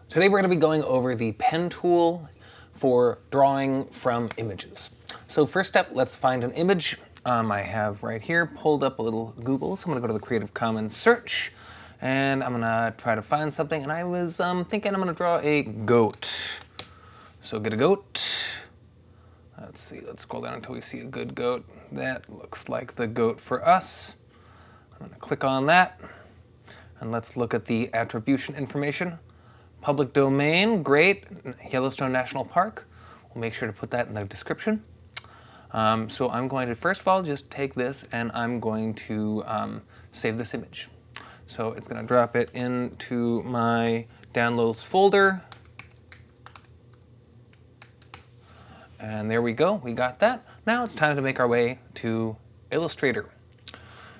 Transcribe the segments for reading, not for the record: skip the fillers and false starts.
Today we're going to be going over the pen tool for drawing from images. So first step, let's find an image. I have right here pulled up a little Google, so I'm going to go to the Creative Commons search, and I'm going to try to find something, and I was thinking I'm going to draw a goat. So get a goat. Let's see, let's scroll down until we see a good goat. That looks like the goat for us. I'm going to click on that, and let's look at the attribution information. Public domain, great. Yellowstone National Park. We'll make sure to put that in the description. So I'm going to, first of all, just take this and I'm going to save this image. So it's going to drop it into my downloads folder. And there we go, we got that. Now it's time to make our way to Illustrator.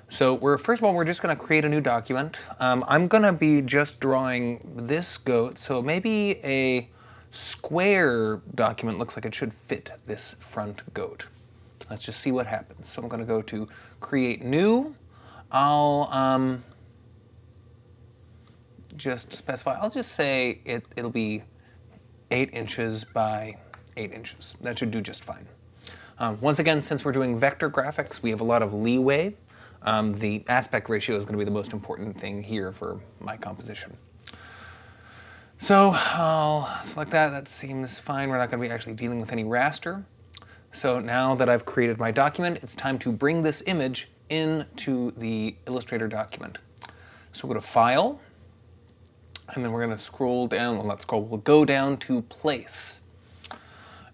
So first of all, we're just going to create a new document. I'm going to be just drawing this goat, so maybe a square document looks like it should fit this front goat. Let's just see what happens. So I'm going to go to Create New. I'll just specify, I'll just say it'll be 8 inches by 8 inches. That should do just fine. Once again, since we're doing vector graphics, we have a lot of leeway. The aspect ratio is going to be the most important thing here for my composition. So I'll select that. That seems fine. We're not going to be actually dealing with any raster. So now that I've created my document, it's time to bring this image into the Illustrator document. So we'll go to File, and then we're going to scroll down. Well, not scroll. We'll go down to Place.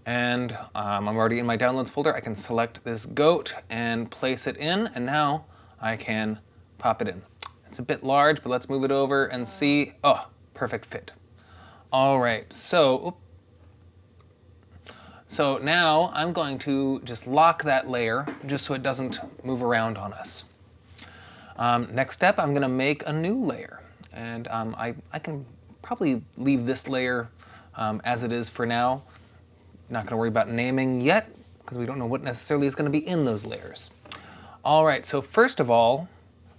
And I'm already in my Downloads folder. I can select this goat and place it in, and now I can pop it in. It's a bit large, but let's move it over and see. Oh, perfect fit. All right, so now I'm going to just lock that layer just so it doesn't move around on us. Next step, I'm going to make a new layer. And I can probably leave this layer as it is for now. Not going to worry about naming yet because we don't know what necessarily is going to be in those layers. All right, so first of all,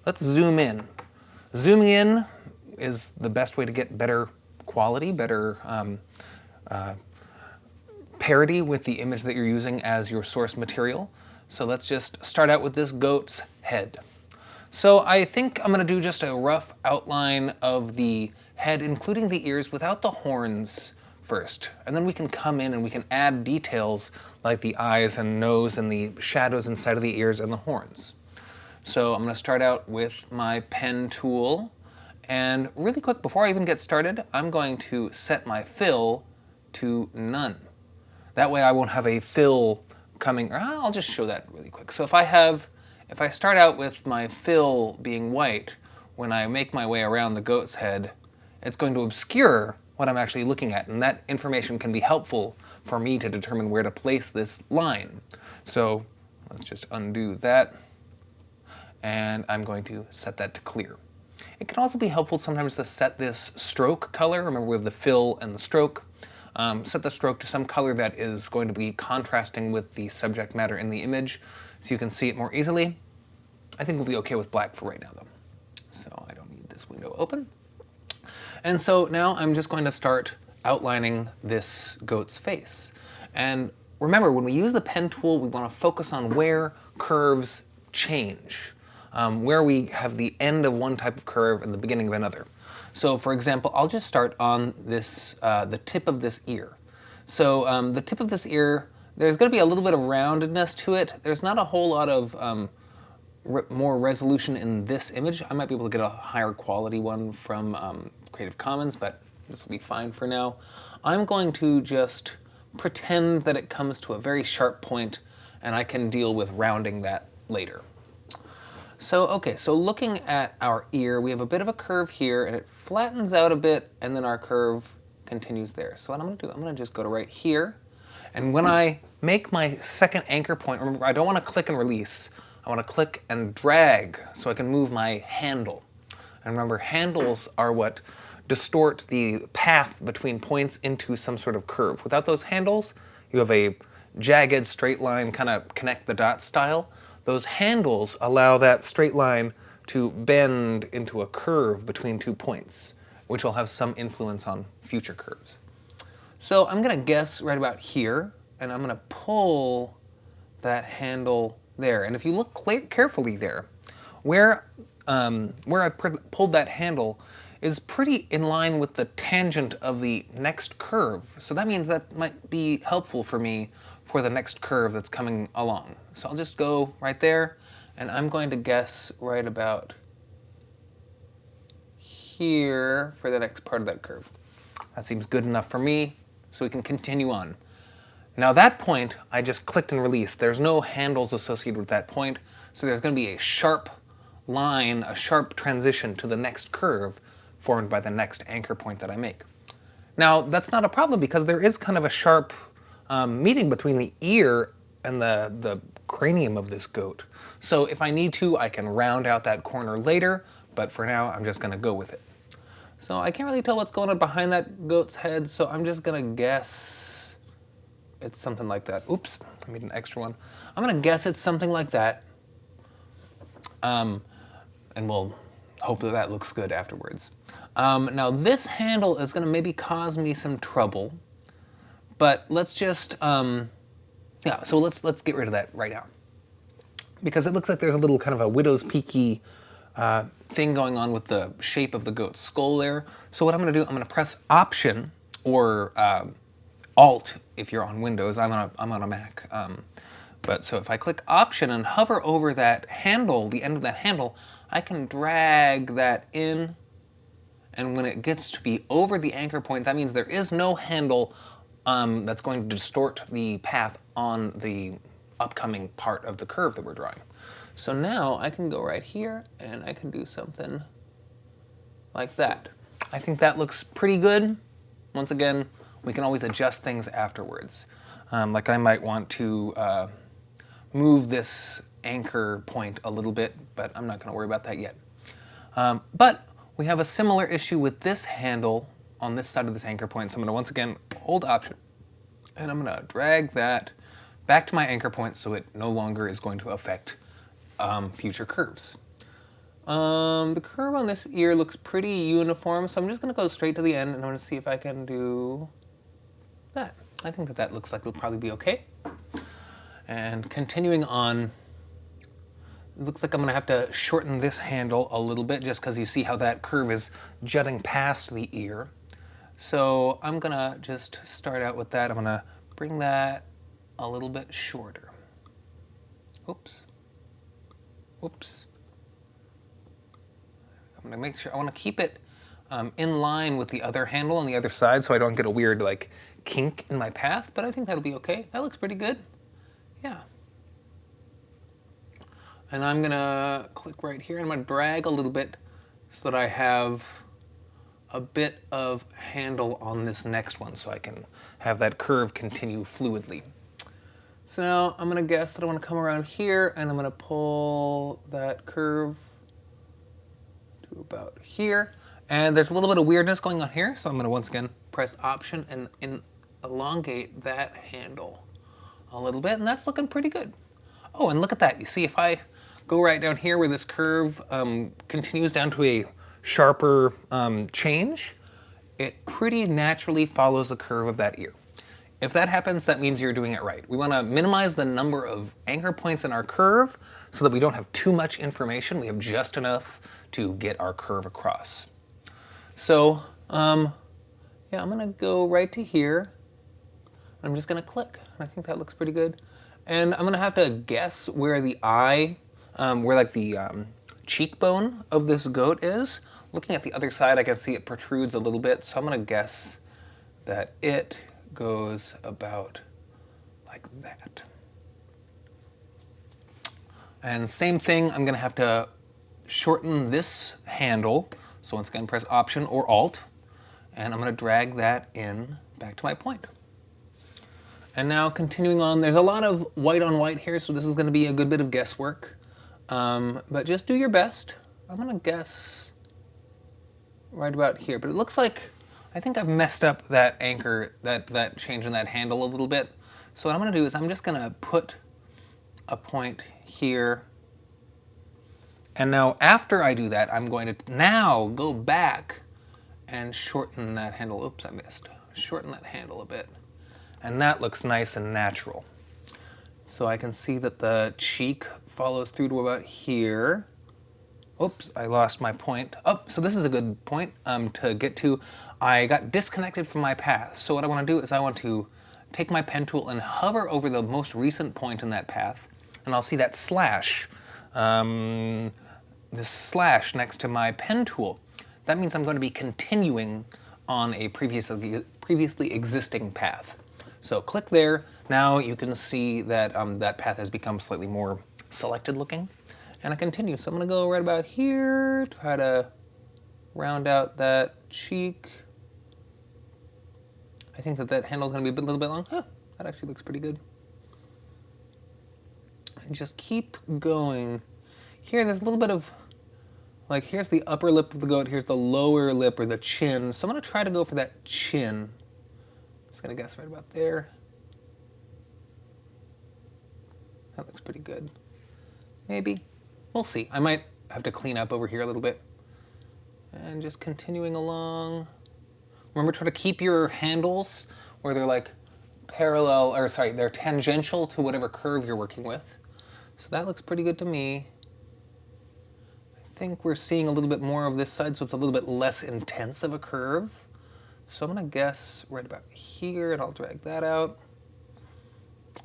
let's zoom in. Zooming in is the best way to get better quality, better parity with the image that you're using as your source material. So let's just start out with this goat's head. So I think I'm going to do just a rough outline of the head, including the ears, without the horns first. And then we can come in and we can add details like the eyes and nose and the shadows inside of the ears and the horns. So I'm going to start out with my pen tool. And really quick, before I even get started, I'm going to set my fill to none. That way I won't have a fill coming. I'll just show that really quick. So if I start out with my fill being white, when I make my way around the goat's head, it's going to obscure what I'm actually looking at, and that information can be helpful for me to determine where to place this line. So let's just undo that, and I'm going to set that to clear. It can also be helpful sometimes to set this stroke color. Remember, we have the fill and the stroke. Set the stroke to some color that is going to be contrasting with the subject matter in the image so you can see it more easily. I think we'll be okay with black for right now, though. So I don't need this window open. And so now I'm just going to start outlining this goat's face. And remember, when we use the pen tool, we want to focus on where curves change, where we have the end of one type of curve and the beginning of another. So for example, I'll just start on this, the tip of this ear. So the tip of this ear, there's going to be a little bit of roundedness to it. There's not a whole lot of more resolution in this image. I might be able to get a higher quality one from Creative Commons, but this will be fine for now. I'm going to just pretend that it comes to a very sharp point, and I can deal with rounding that later. So, okay, so looking at our ear, we have a bit of a curve here, and it flattens out a bit, and then our curve continues there. So what I'm going to do, I'm going to just go to right here, and when I make my second anchor point, remember, I don't want to click and release. I want to click and drag so I can move my handle. And remember, handles are what distort the path between points into some sort of curve. Without those handles, you have a jagged straight line, kind of connect the dots style. Those handles allow that straight line to bend into a curve between 2 points. which will have some influence on future curves. So I'm going to guess right about here, and I'm going to pull that handle there. And if you look carefully there, where I've pulled that handle is pretty in line with the tangent of the next curve. So that means that might be helpful for me for the next curve that's coming along. So I'll just go right there, and I'm going to guess right about here for the next part of that curve. That seems good enough for me, so we can continue on. Now that point, I just clicked and released. There's no handles associated with that point, so there's going to be a sharp line, a sharp transition to the next curve formed by the next anchor point that I make. Now that's not a problem because there is kind of a sharp meeting between the ear and the cranium of this goat. So if I need to, I can round out that corner later, but for now I'm just going to go with it. So I can't really tell what's going on behind that goat's head, so I'm just going to guess it's something like that. Oops, I made an extra one. I'm going to guess it's something like that. And we'll hope that that looks good afterwards. Now this handle is going to maybe cause me some trouble, but let's just, yeah, so let's get rid of that right now. Because it looks like there's a little kind of a widow's peaky thing going on with the shape of the goat's skull there. So what I'm going to do, I'm going to press Option or Alt if you're on Windows. I'm on a Mac. But so if I click Option and hover over that handle, the end of that handle, I can drag that in. And when it gets to be over the anchor point, that means there is no handle that's going to distort the path on the upcoming part of the curve that we're drawing. So now I can go right here and I can do something like that. I think that looks pretty good. Once again, we can always adjust things afterwards. Like I might want to move this anchor point a little bit, but I'm not going to worry about that yet. But we have a similar issue with this handle on this side of this anchor point. So I'm going to once again hold Option, and I'm going to drag that back to my anchor point so it no longer is going to affect future curves. The curve on this ear looks pretty uniform, so I'm just going to go straight to the end and I'm going to see if I can do that. I think that that looks like it'll probably be okay. And continuing on, it looks like I'm going to have to shorten this handle a little bit just because you see how that curve is jutting past the ear. So I'm going to just start out with that. I'm going to bring that a little bit shorter. Oops. Oops. I'm going to make sure, I want to keep it in line with the other handle on the other side so I don't get a weird like kink in my path, but I think that'll be okay. That looks pretty good. Yeah. And I'm going to click right here and I'm going to drag a little bit so that I have a bit of handle on this next one so I can have that curve continue fluidly. So now I'm going to guess that I want to come around here and I'm going to pull that curve to about here. And there's a little bit of weirdness going on here, so I'm going to once again press Option and elongate that handle a little bit, and that's looking pretty good. Oh, and look at that. You see, if I go right down here where this curve continues down to a sharper change, it pretty naturally follows the curve of that ear. If that happens, that means you're doing it right. We want to minimize the number of anchor points in our curve so that we don't have too much information. We have just enough to get our curve across. So, yeah, I'm going to go right to here. I'm just going to click. I think that looks pretty good. And I'm going to have to guess where the eye, where like the cheekbone of this goat is. Looking at the other side, I can see it protrudes a little bit. So I'm going to guess that it goes about like that. And same thing, I'm going to have to shorten this handle. So once again, press Option or Alt, and I'm going to drag that in back to my point. And now continuing on, there's a lot of white on white here, so this is going to be a good bit of guesswork. But just do your best. I'm going to guess right about here, but it looks like I think I've messed up that anchor, that change in that handle a little bit. So what I'm going to do is I'm just going to put a point here. And now after I do that, I'm going to now go back and shorten that handle. Oops, I missed. Shorten that handle a bit. And that looks nice and natural. So I can see that the cheek follows through to about here. Oops, I lost my point. Oh, so this is a good point to get to. I got disconnected from my path. So what I want to do is I want to take my pen tool and hover over the most recent point in that path, and I'll see that slash, this slash next to my pen tool. That means I'm going to be continuing on a previously existing path. So click there. Now you can see that that path has become slightly more selected looking. And I continue. So I'm going to go right about here, try to round out that cheek. I think that that handle is going to be a little bit long. Huh, that actually looks pretty good. And just keep going. Here, there's a little bit of, like, here's the upper lip of the goat, here's the lower lip or the chin. So I'm going to try to go for that chin. Just going to guess right about there. That looks pretty good. Maybe. We'll see. I might have to clean up over here a little bit. And just continuing along. Remember, try to keep your handles where they're like parallel, or sorry, they're tangential to whatever curve you're working with. So that looks pretty good to me. I think we're seeing a little bit more of this side, so it's a little bit less intense of a curve. So I'm going to guess right about here, and I'll drag that out.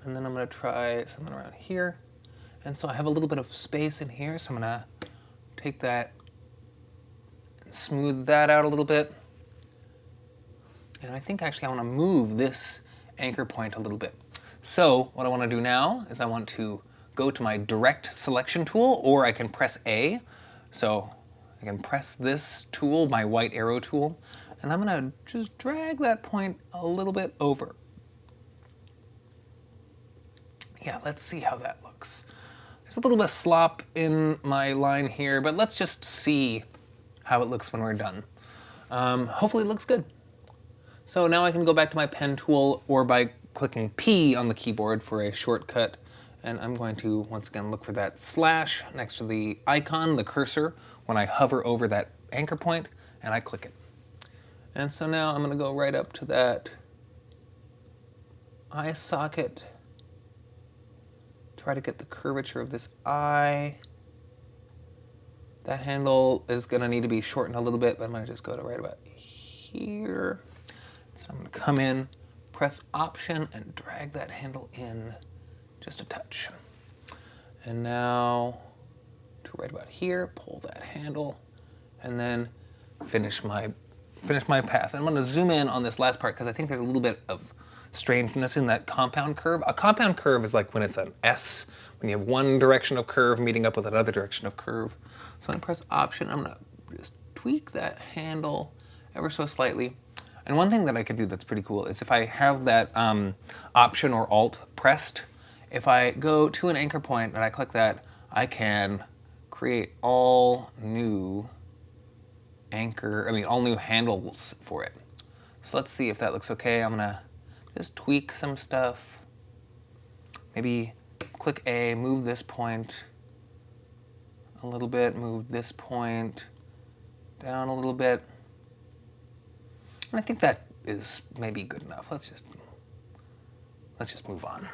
And then I'm going to try something around here. And so I have a little bit of space in here, so I'm going to take that and smooth that out a little bit. And I think actually I want to move this anchor point a little bit. So what I want to do now is I want to go to my direct selection tool, or I can press A. So I can press this tool, my white arrow tool, and I'm going to just drag that point a little bit over. Yeah, let's see how that looks. There's a little bit of slop in my line here, but let's just see how it looks when we're done. Hopefully it looks good. So now I can go back to my pen tool, or by clicking P on the keyboard for a shortcut, and I'm going to once again look for that slash next to the icon, the cursor, when I hover over that anchor point, and I click it. And so now I'm going to go right up to that eye socket, try to get the curvature of this eye. That handle is going to need to be shortened a little bit, but I'm going to just go to right about here. So I'm going to come in, press Option, and drag that handle in just a touch. And now to right about here, pull that handle, and then finish my path. I'm going to zoom in on this last part because I think there's a little bit of strangeness in that compound curve. A compound curve is like when it's an S, when you have one direction of curve meeting up with another direction of curve. So I'm going to press Option. I'm going to just tweak that handle ever so slightly. And one thing that I could do that's pretty cool is if I have that Option or Alt pressed, if I go to an anchor point and I click that, I can create all new all new handles for it. So let's see if that looks okay. I'm gonna just tweak some stuff. Maybe click A, move this point a little bit, move this point down a little bit. And I think that is maybe good enough. Let's just move on.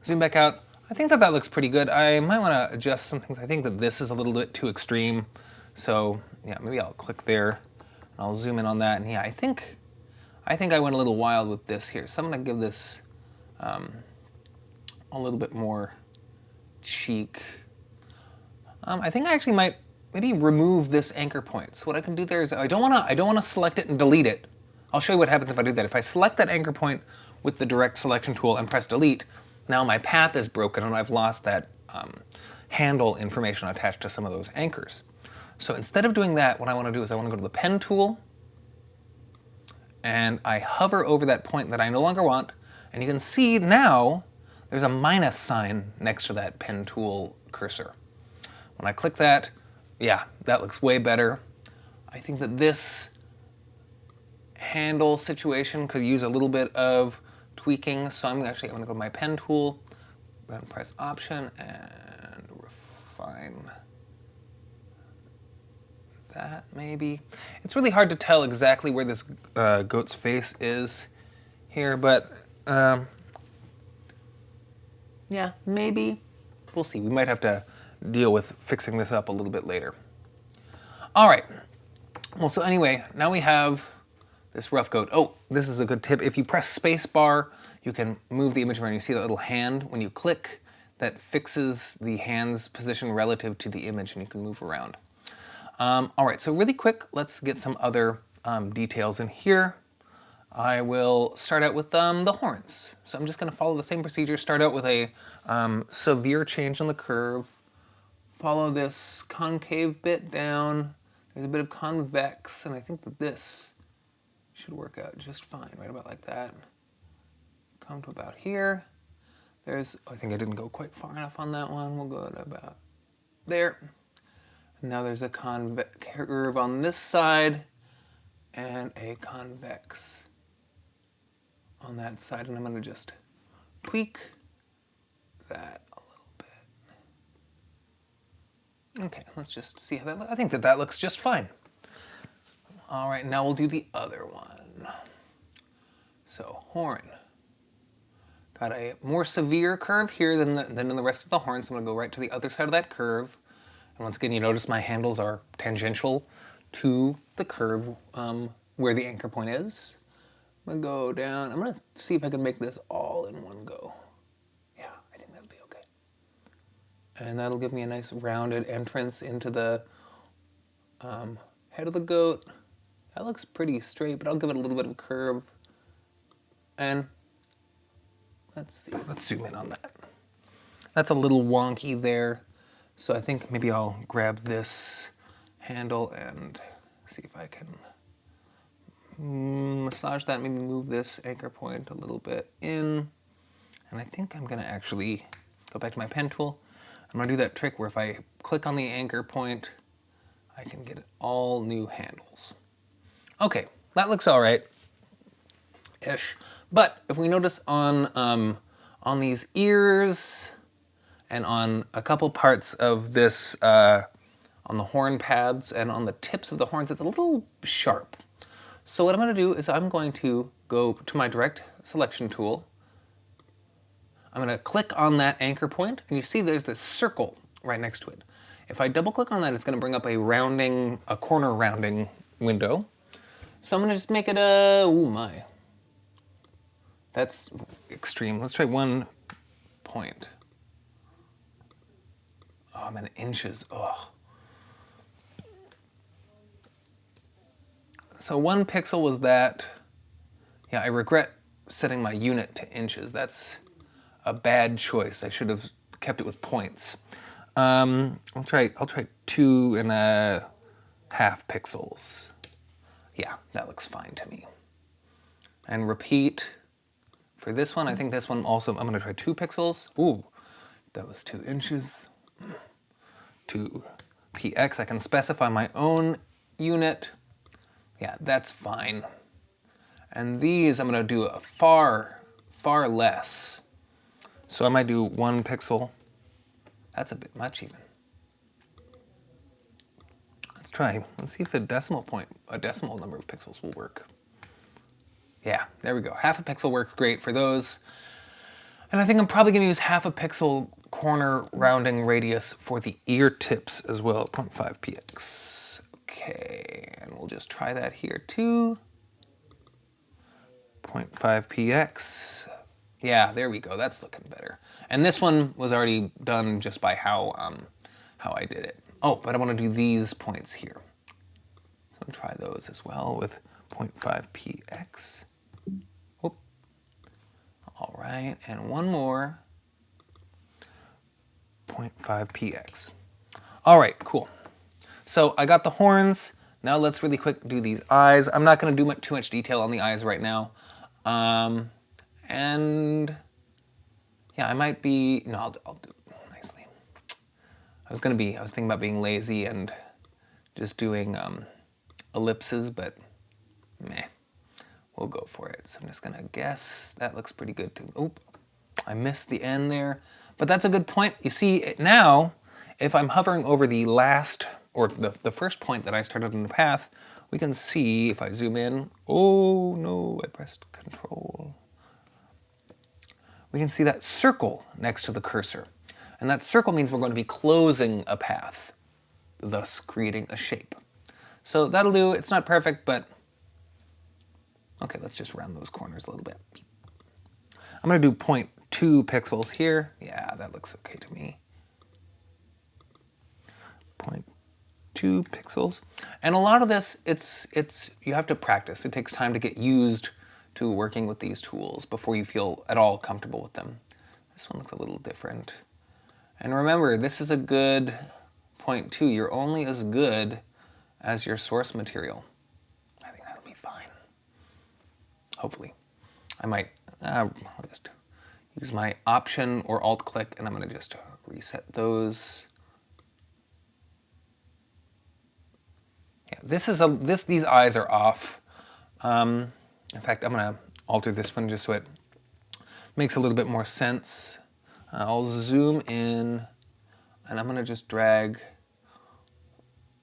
Zoom back out. I think that looks pretty good. I might want to adjust some things. I think that this is a little bit too extreme. So yeah, maybe I'll click there and I'll zoom in on that. And yeah, I think I went a little wild with this here. So I'm going to give this a little bit more cheek. I think I actually might maybe remove this anchor point. So what I can do there is I don't want to select it and delete it. I'll show you what happens if I do that. If I select that anchor point with the direct selection tool and press delete, now my path is broken and I've lost that handle information attached to some of those anchors. So instead of doing that, what I want to do is I want to go to the pen tool and I hover over that point that I no longer want, and you can see now there's a minus sign next to that pen tool cursor. When I click that, yeah, that looks way better. I think that this handle situation could use a little bit of tweaking, so I'm going to go to my pen tool, I'm going to press Option and refine that maybe. It's really hard to tell exactly where this goat's face is here, but yeah, maybe. We'll see. We might have to deal with fixing this up a little bit later. All right. Well, so anyway, now we have this rough goat. Oh, this is a good tip. If you press space bar, you can move the image around. You see that little hand when you click that fixes the hand's position relative to the image, and you can move around. All right, so really quick, let's get some other details in here. I will start out with the horns. So I'm just going to follow the same procedure. Start out with a severe change on the curve. Follow this concave bit down. There's a bit of convex, and I think that this should work out just fine, right about like that. Come to about here. I think I didn't go quite far enough on that one. We'll go to about there. Now there's a convex curve on this side and a convex on that side, and I'm going to just tweak that a little bit. Okay, let's just see how that looks. I think that looks just fine. All right, now we'll do the other one. So horn. Got a more severe curve here than in the rest of the horn, so I'm going to go right to the other side of that curve. And once again, you notice my handles are tangential to the curve where the anchor point is. I'm going to go down. I'm going to see if I can make this all in one go. Yeah, I think that'll be okay. And that'll give me a nice rounded entrance into the head of the goat. That looks pretty straight, but I'll give it a little bit of a curve. And let's see, let's zoom in on that. That's a little wonky there. So I think maybe I'll grab this handle and see if I can massage that, maybe move this anchor point a little bit in. And I think I'm gonna actually go back to my pen tool. I'm gonna do that trick where if I click on the anchor point, I can get all new handles. Okay, that looks all right-ish. But if we notice on these ears and on a couple parts of this, on the horn pads and on the tips of the horns, it's a little sharp. So what I'm going to do is I'm going to go to my direct selection tool. I'm going to click on that anchor point, and you see there's this circle right next to it. If I double click on that, it's going to bring up a corner rounding window. So I'm going to just make it a, ooh my. That's extreme. Let's try 1 point. Oh, I'm in inches. Oh. So 1 pixel was that. Yeah, I regret setting my unit to inches. That's a bad choice. I should have kept it with points. I'll try 2.5 pixels. Yeah, that looks fine to me. And repeat for this one. I think this one also, I'm gonna try 2 pixels. Ooh, that was 2 inches. 2 px, I can specify my own unit. Yeah, that's fine. And these, I'm gonna do a far less. So I might do 1 pixel. That's a bit much even. Let's see if a decimal number of pixels will work. Yeah, there we go. 0.5 pixel works great for those. And I think I'm probably gonna use 0.5 pixel corner rounding radius for the ear tips as well, 0.5 px. Okay, and we'll just try that here too. 0.5 px. Yeah, there we go, that's looking better. And this one was already done just by how I did it. Oh, but I want to do these points here. So I'll try those as well with 0.5 px. Whoop. All right, and one more. 0.5 px. All right, cool. So I got the horns. Now let's really quick do these eyes. I'm not going to do too much detail on the eyes right now. And yeah, I might be, no, I'll do it nicely. I was thinking about being lazy and just doing ellipses, but meh, we'll go for it. So I'm just gonna guess that looks pretty good too. Oop, I missed the end there, but that's a good point. You see now, if I'm hovering over the last or the first point that I started in the path, we can see, if I zoom in, oh no, I pressed Control. We can see that circle next to the cursor. And that circle means we're going to be closing a path, thus creating a shape. So that'll do. It's not perfect, but okay, let's just round those corners a little bit. I'm going to do 0.2 pixels here. Yeah, that looks okay to me. 0.2 pixels. And a lot of this, you have to practice. It takes time to get used to working with these tools before you feel at all comfortable with them. This one looks a little different. And remember, this is a good 0.2. You're only as good as your source material. I think that'll be fine. Hopefully. I might I'll just use my Option or Alt click, and I'm going to just reset those. Yeah, these eyes are off. In fact, I'm going to alter this one just so it makes a little bit more sense. I'll zoom in, and I'm going to just drag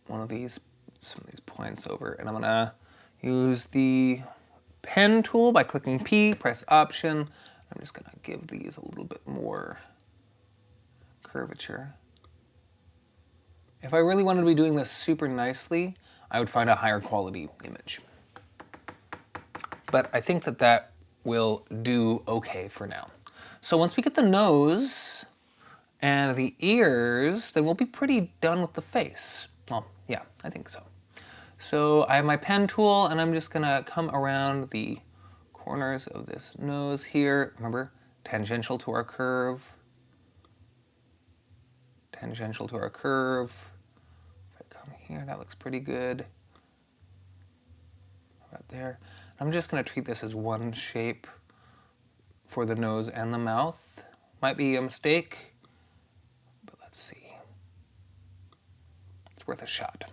some of these points over, and I'm going to use the pen tool by clicking P, press Option. I'm just going to give these a little bit more curvature. If I really wanted to be doing this super nicely, I would find a higher quality image. But I think that will do okay for now. So once we get the nose and the ears, then we'll be pretty done with the face. Well, yeah, I think so. So I have my pen tool, and I'm just gonna come around the corners of this nose here. Remember, tangential to our curve. Tangential to our curve. If I come here, that looks pretty good. Right there. I'm just going to treat this as one shape for the nose and the mouth. Might be a mistake, but let's see. It's worth a shot.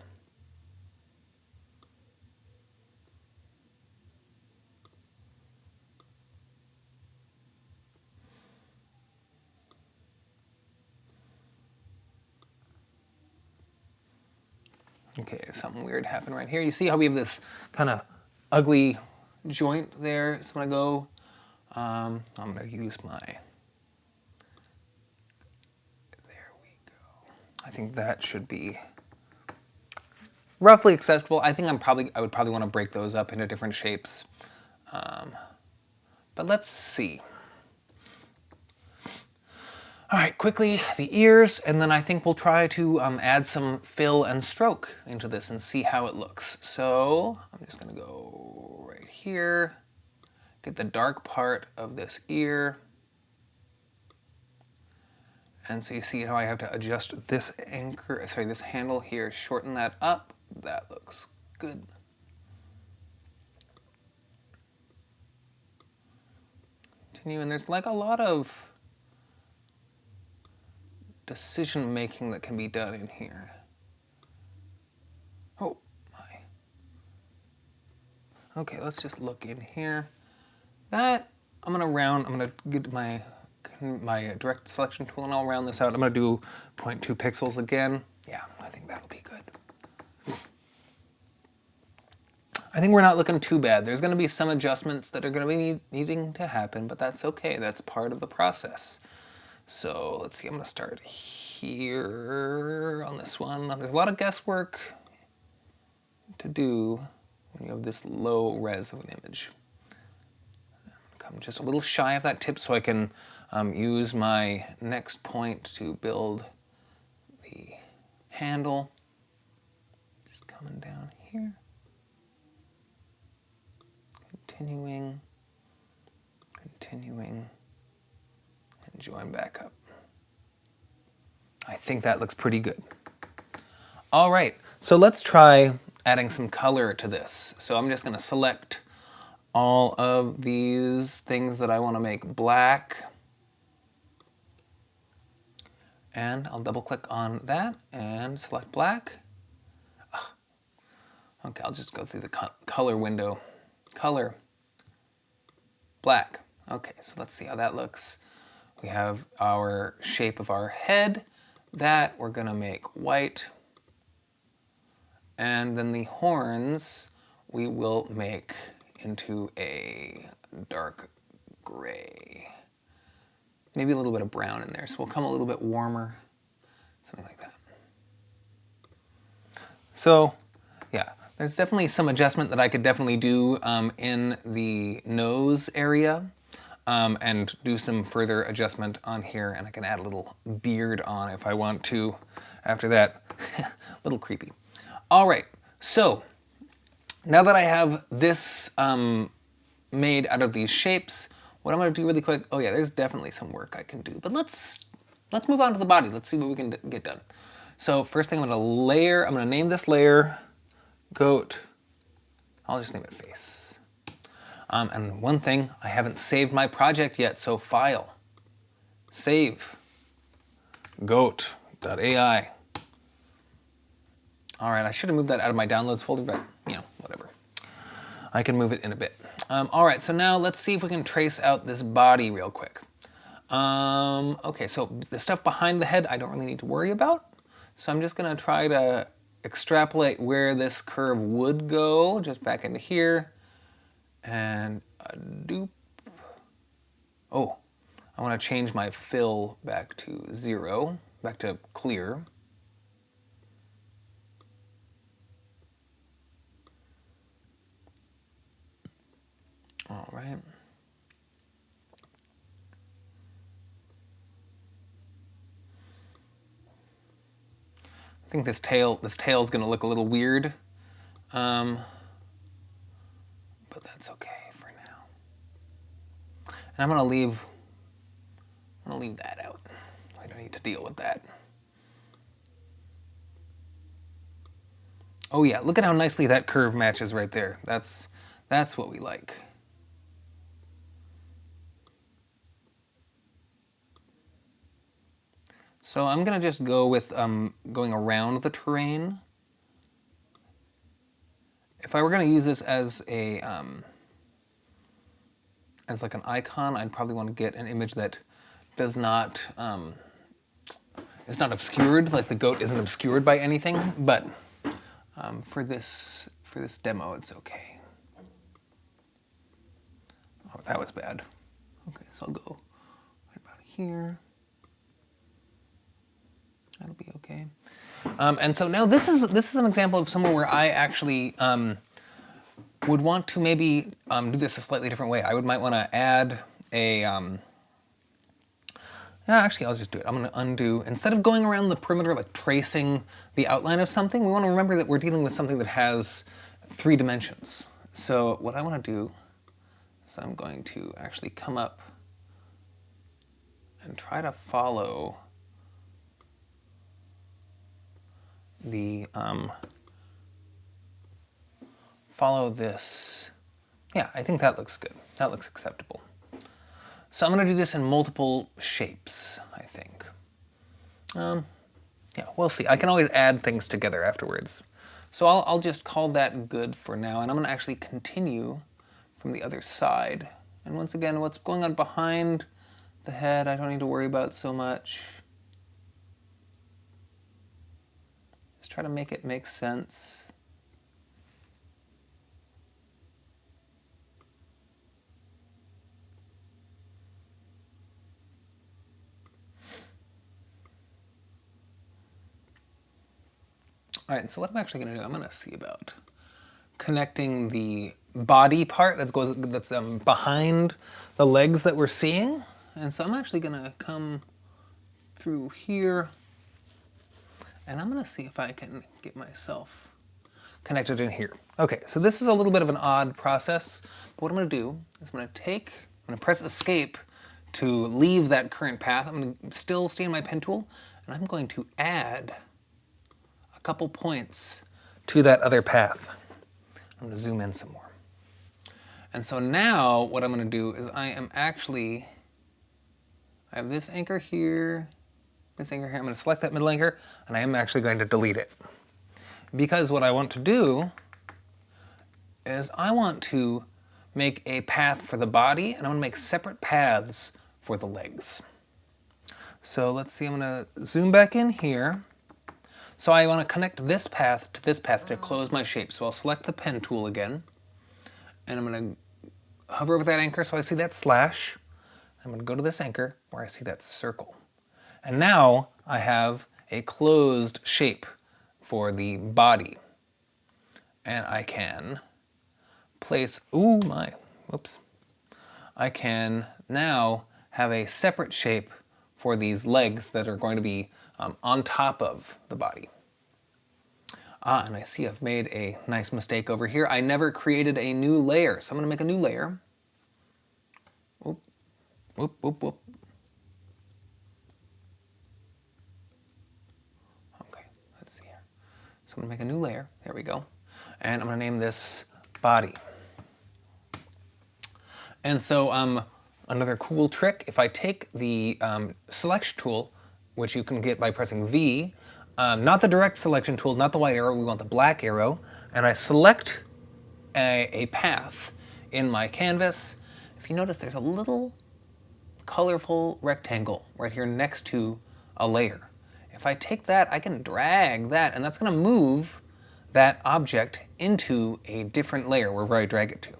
Okay, something weird happened right here. You see how we have this kind of ugly joint there? So when I go, I'm going to use my, there we go. I think that should be roughly acceptable. I think I would probably want to break those up into different shapes. But let's see. All right, quickly, the ears, and then I think we'll try to add some fill and stroke into this and see how it looks. So I'm just gonna go right here, get the dark part of this ear. And so you see how I have to adjust this this handle here, shorten that up. That looks good. Continue, and there's like a lot of decision making that can be done in here. Oh my. Okay, let's just look in here. That I'm gonna get my direct selection tool and I'll round this out. I'm gonna do 0.2 pixels again. Yeah, I think that'll be good. I think we're not looking too bad. There's gonna be some adjustments that are gonna be needing to happen, but that's okay. That's part of the process. So let's see, I'm gonna start here on this one. There's a lot of guesswork to do when you have this low res of an image. I'm gonna come just a little shy of that tip so I can use my next point to build the handle. Just coming down here. Continuing, and join back up. I think that looks pretty good. All right, so let's try adding some color to this. So I'm just gonna select all of these things that I wanna make black. And I'll double click on that and select black. Okay, I'll just go through the color window. Color, black. Okay, so let's see how that looks. We have our shape of our head. That we're gonna make white. And then the horns we will make into a dark gray. Maybe a little bit of brown in there, so we'll come a little bit warmer, something like that. So, yeah, there's definitely some adjustment that I could definitely do in the nose area and do some further adjustment on here, and I can add a little beard on if I want to after that. A little creepy. All right, so now that I have this made out of these shapes, what I'm going to do really quick, oh yeah, there's definitely some work I can do, but let's move on to the body. Let's see what we can get done. So first thing I'm going to name this layer goat. I'll just name it face. And one thing, I haven't saved my project yet, so file, save, goat.ai. All right, I should have moved that out of my downloads folder, but you know, whatever. I can move it in a bit. All right, so now let's see if we can trace out this body real quick. Okay, so the stuff behind the head I don't really need to worry about. So I'm just gonna try to extrapolate where this curve would go, just back into here, and a doop. Oh, I wanna change my fill back to 0, back to clear. All right. I think this tail's gonna look a little weird, but that's okay for now. And I'm gonna leave that out. I don't need to deal with that. Oh yeah, look at how nicely that curve matches right there. That's what we like. So I'm gonna just go with going around the terrain. If I were gonna use this as a as like an icon, I'd probably want to get an image that does not is not obscured, like the goat isn't obscured by anything. But for this demo, it's okay. Oh, that was bad. Okay, so I'll go right about here. That'll be okay. And so now this is an example of somewhere where I actually would want to maybe do this a slightly different way. I might want to add a. Yeah, actually, I'll just do it. I'm going to undo. Instead of going around the perimeter, like tracing the outline of something, we want to remember that we're dealing with something that has 3 dimensions. So what I want to do is I'm going to actually come up and try to follow the follow this. Yeah, I think that looks good. That looks acceptable. So I'm going to do this in multiple shapes, I think. Yeah, we'll see. I can always add things together afterwards. So I'll just call that good for now, and I'm going to actually continue from the other side. And once again, what's going on behind the head, I don't need to worry about so much. Just try to make it make sense. All right, so what I'm actually going to do, I'm going to see about connecting the body part that's behind the legs that we're seeing. And so I'm actually going to come through here, and I'm going to see if I can get myself connected in here. Okay, so this is a little bit of an odd process, but what I'm going to do is I'm going to press escape to leave that current path. I'm going to still stay in my pen tool, and I'm going to add a couple points to that other path. I'm going to zoom in some more. And so now what I'm going to do is I have this anchor here, this anchor here. I'm going to select that middle anchor, and I am actually going to delete it. Because what I want to do is I want to make a path for the body, and I want to make separate paths for the legs. So let's see, I'm going to zoom back in here. So I want to connect this path to close my shape. So I'll select the pen tool again, and I'm going to hover over that anchor so I see that slash. I'm going to go to this anchor where I see that circle. And now I have a closed shape for the body. And I can place, I can now have a separate shape for these legs that are going to be on top of the body. And I see I've made a nice mistake over here. I never created a new layer, so I'm going to make a new layer. Whoop, whoop, whoop, whoop. Okay, let's see here. So I'm going to make a new layer. There we go. And I'm going to name this body. And so another cool trick, if I take the selection tool, which you can get by pressing V, not the direct selection tool, not the white arrow, we want the black arrow, and I select a path in my canvas. If you notice, there's a little colorful rectangle right here next to a layer. If I take that, I can drag that, and that's going to move that object into a different layer wherever I drag it to.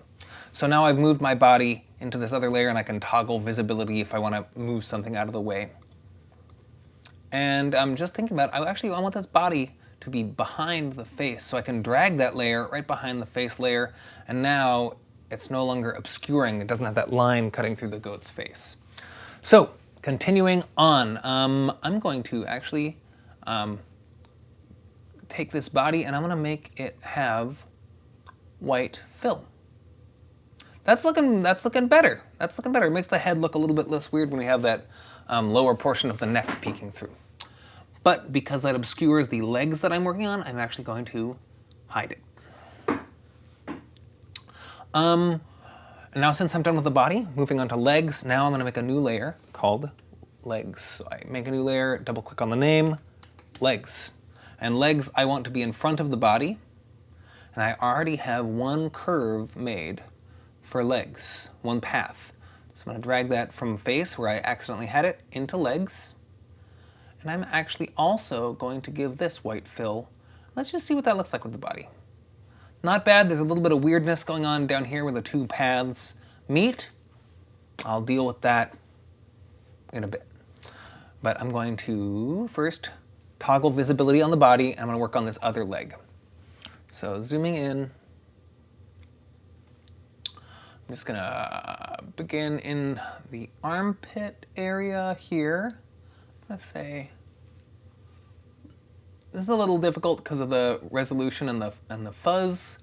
So now I've moved my body into this other layer, and I can toggle visibility if I want to move something out of the way. And I'm just thinking about, I want this body to be behind the face, so I can drag that layer right behind the face layer, and now it's no longer obscuring. It doesn't have that line cutting through the goat's face. So continuing on, I'm going to actually take this body and I'm going to make it have white fill. That's looking better. That's looking better. It makes the head look a little bit less weird when we have that lower portion of the neck peeking through. But because that obscures the legs that I'm working on, I'm actually going to hide it. And now since I'm done with the body, moving on to legs, now I'm going to make a new layer called legs. So I make a new layer, double click on the name, legs. And legs I want to be in front of the body, and I already have one curve made for legs, one path. So I'm going to drag that from face, where I accidentally had it, into legs. And I'm actually also going to give this white fill. Let's just see what that looks like with the body. Not bad. There's a little bit of weirdness going on down here where the two paths meet. I'll deal with that in a bit. But I'm going to first toggle visibility on the body, and I'm going to work on this other leg. So zooming in, I'm just going to begin in the armpit area here. I'm going to say, this is a little difficult because of the resolution and the fuzz,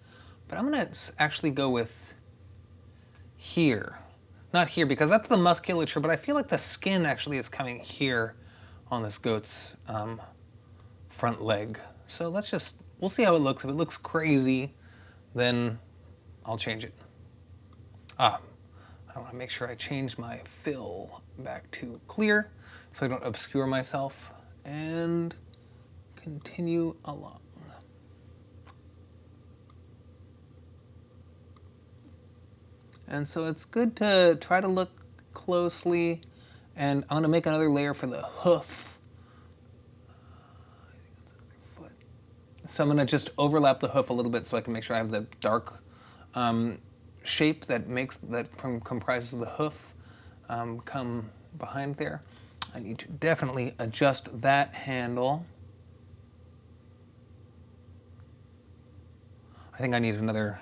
but I'm going to actually go with here. Not here, because that's the musculature, but I feel like the skin actually is coming here on this goat's front leg. So we'll see how it looks. If it looks crazy, then I'll change it. I want to make sure I change my fill back to clear so I don't obscure myself, and continue along. And so it's good to try to look closely, and I'm going to make another layer for the hoof. So I'm going to just overlap the hoof a little bit so I can make sure I have the dark shape that comprises the hoof come behind there. I need to definitely adjust that handle. I think I need another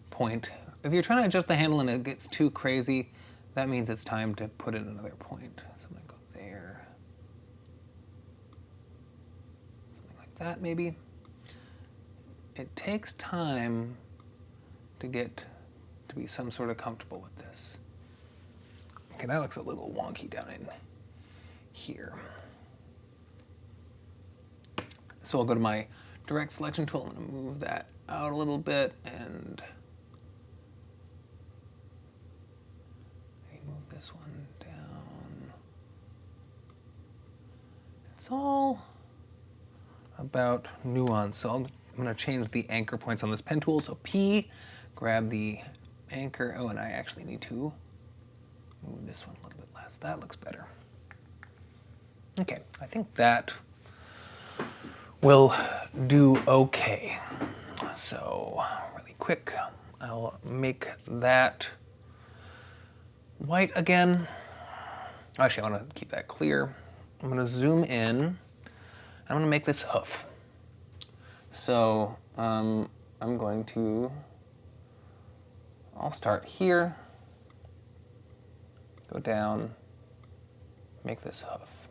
point. If you're trying to adjust the handle and it gets too crazy, that means it's time to put in another point. So I'm going to go there. Something like that, maybe. It takes time to get to be some sort of comfortable with this. Okay, that looks a little wonky down in here. So I'll go to my direct selection tool. I'm going to move that out a little bit and move this one down. It's all about nuance. So I'm going to change the anchor points on this pen tool. So P, grab the anchor. Oh, and I actually need to move this one a little bit less. That looks better. Okay, I think that will do okay. So really quick, I'll make that white again. Actually, I want to keep that clear. I'm going to zoom in. I'm going to make this hoof. So I'm going to, I'll start here, go down, make this hoof.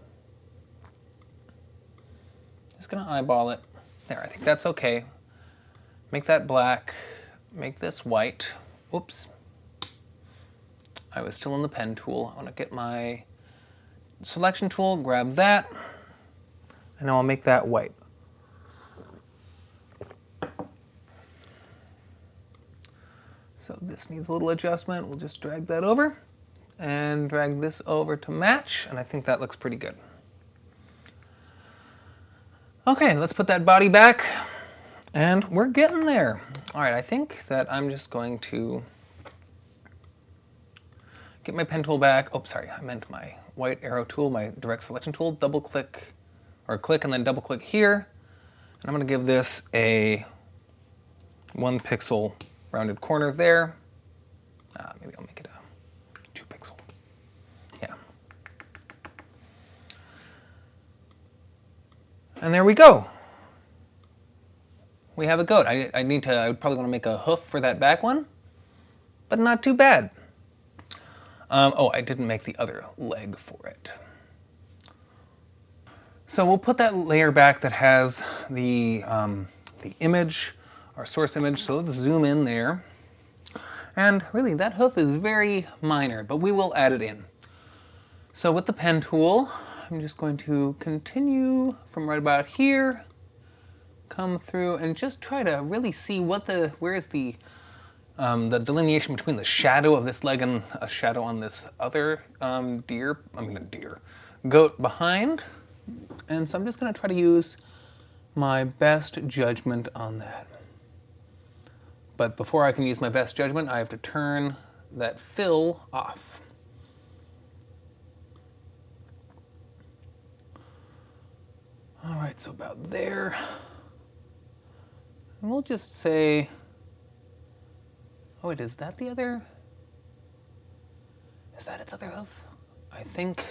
Just going to eyeball it. There, I think that's okay. Make that black, make this white. Oops. I was still in the pen tool. I want to get my selection tool, grab that, and I'll make that white. So this needs a little adjustment. We'll just drag that over and drag this over to match, and I think that looks pretty good. Okay, let's put that body back, and we're getting there. All right, I think that I'm just going to get my pen tool back. Oh, sorry, I meant my white arrow tool, my direct selection tool. Double click, or click and then double click here. And I'm gonna give this a 1 pixel rounded corner there. Maybe I'll make it a 2 pixel. Yeah. And there we go. We have a goat. I would probably want to make a hoof for that back one, but not too bad. Oh, I didn't make the other leg for it. So we'll put that layer back that has the image, our source image. So let's zoom in there. And really, that hoof is very minor, but we will add it in. So with the pen tool, I'm just going to continue from right about here, come through and just try to really see where is the delineation between the shadow of this leg and a shadow on this other goat behind. And so I'm just going to try to use my best judgment on that. But before I can use my best judgment, I have to turn that fill off. All right, so about there. And we'll just say, oh wait, is that the other? Is that its other hoof? I think.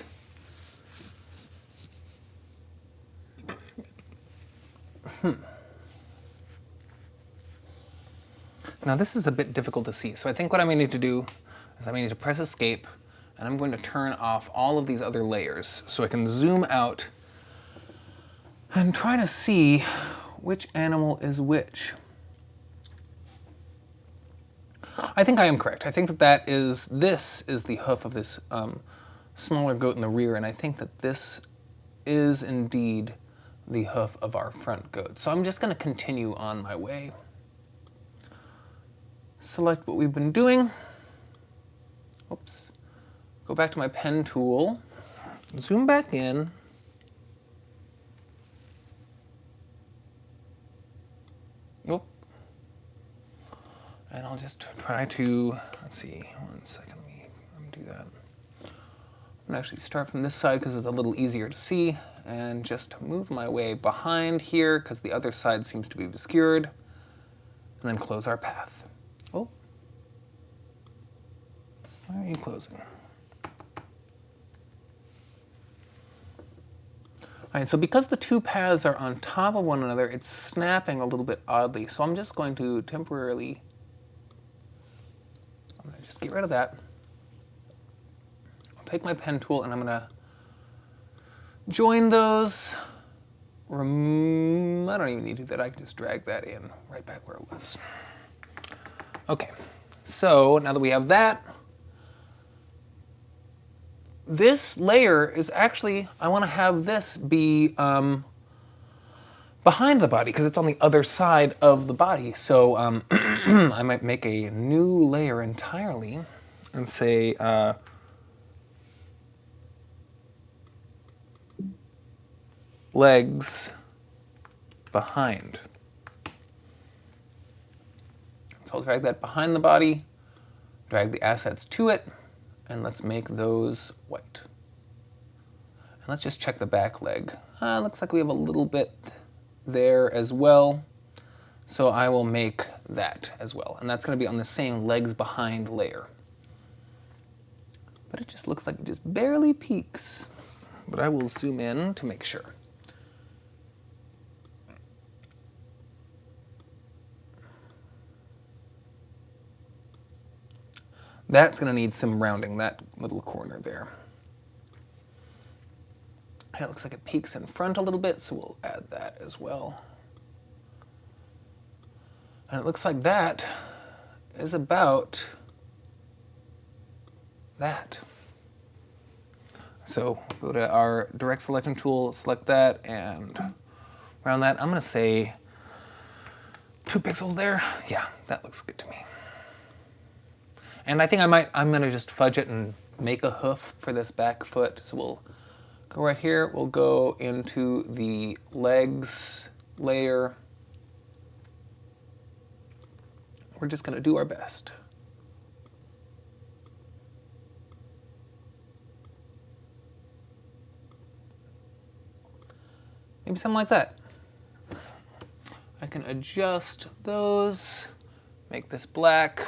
Now this is a bit difficult to see, so I think what I may need to do is I may need to press escape, and I'm going to turn off all of these other layers so I can zoom out and try to see which animal is which. I think I am correct. I think that this is the hoof of this smaller goat in the rear, and I think that this is indeed the hoof of our front goat. So I'm just going to continue on my way. Select what we've been doing. Oops. Go back to my pen tool. Zoom back in. Oop. And I'll just try to, let's see, 1 second, let me undo that. I'm gonna actually start from this side because it's a little easier to see, and just move my way behind here because the other side seems to be obscured, and then close our path. Oh, why are you closing? All right, so because the two paths are on top of one another, it's snapping a little bit oddly. So I'm just going to temporarily, I'm going to just get rid of that. I'll take my pen tool and I'm going to join those. I don't even need to do that. I can just drag that in right back where it was. Okay, so now that we have that, this layer is actually, I want to have this be behind the body because it's on the other side of the body. So I might make a new layer entirely and say legs behind. So I'll drag that behind the body, drag the assets to it, and let's make those white. And let's just check the back leg. Looks like we have a little bit there as well. So I will make that as well. And that's going to be on the same legs behind layer. But it just looks like it just barely peaks. But I will zoom in to make sure. That's going to need some rounding, that little corner there. And it looks like it peaks in front a little bit, so we'll add that as well. And it looks like that is about that. So go to our direct selection tool, select that, and around that, I'm going to say 2 pixels there. Yeah, that looks good to me. And I think I'm going to just fudge it and make a hoof for this back foot. So we'll go right here. We'll go into the legs layer. We're just going to do our best. Maybe something like that. I can adjust those, make this black.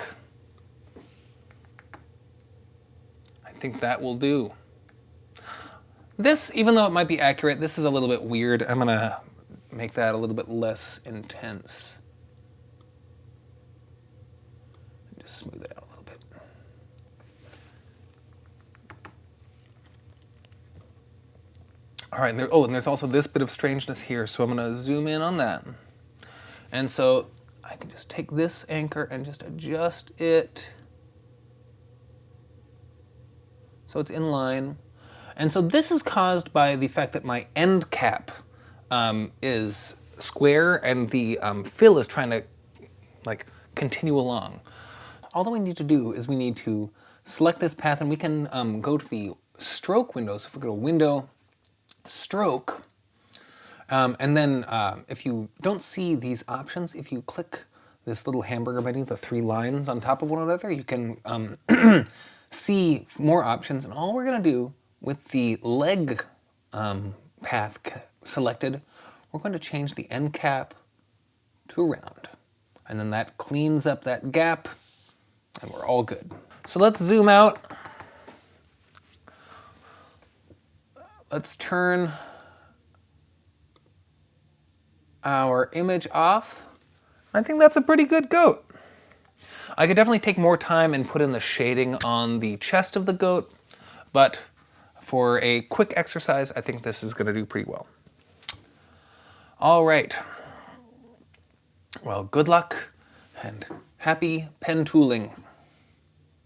I think that will do. This, even though it might be accurate, this is a little bit weird. I'm going to make that a little bit less intense. Just smooth it out a little bit. All right, and there's also this bit of strangeness here, so I'm going to zoom in on that. And so I can just take this anchor and just adjust it so it's in line. And so this is caused by the fact that my end cap is square and the fill is trying to continue along. All that we need to do is we need to select this path, and we can go to the stroke window. So if we go to Window, Stroke, and then if you don't see these options, if you click this little hamburger menu, the 3 lines on top of one another, you can see more options. And all we're going to do with the leg path selected, we're going to change the end cap to round. And then that cleans up that gap, and we're all good. So let's zoom out. Let's turn our image off. I think that's a pretty good goat. I could definitely take more time and put in the shading on the chest of the goat, but for a quick exercise, I think this is going to do pretty well. All right. Well, good luck and happy pen tooling.